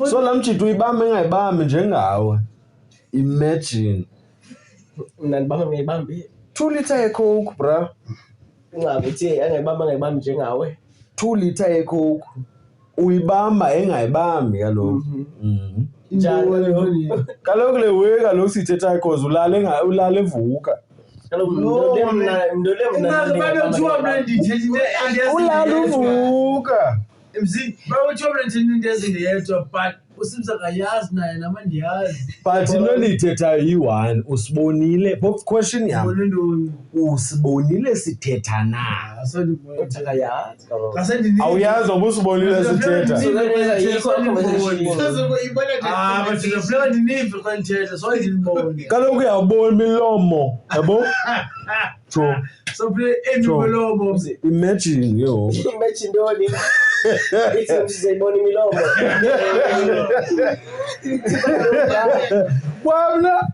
So laa mjito uyibambe engayibambi njengawe. Imagine. Mna ndibamba ngayibambi. 2 litre yecoke bra. Ungabe uthi angayibamba njengawe. 2 litre yecoke. Uyibamba engayibambi kaloku. Njani Kaloku le way kaloku sithetha cause ulale evuka. Kaloku ndole Ulale uvuka. Mzee, bawuthi wena nje into ezingeyedwa but usimza kayazi naye namandiyazi. But into ndithetha yi-1 usibonile pop question yam. Bonindoni. Usibonile sithetha na. Uthi kayazi kaloku. Kasendini. Awuyazi ngoba usibonile sithetha. But ndifuna ndinive xa ndithetha so ndinibone. Kaloku uyabona imilomo, yabo? So play imilomo. Imagine yo. Imagine ndoni. Ithi sizayibona imilomo. Wabona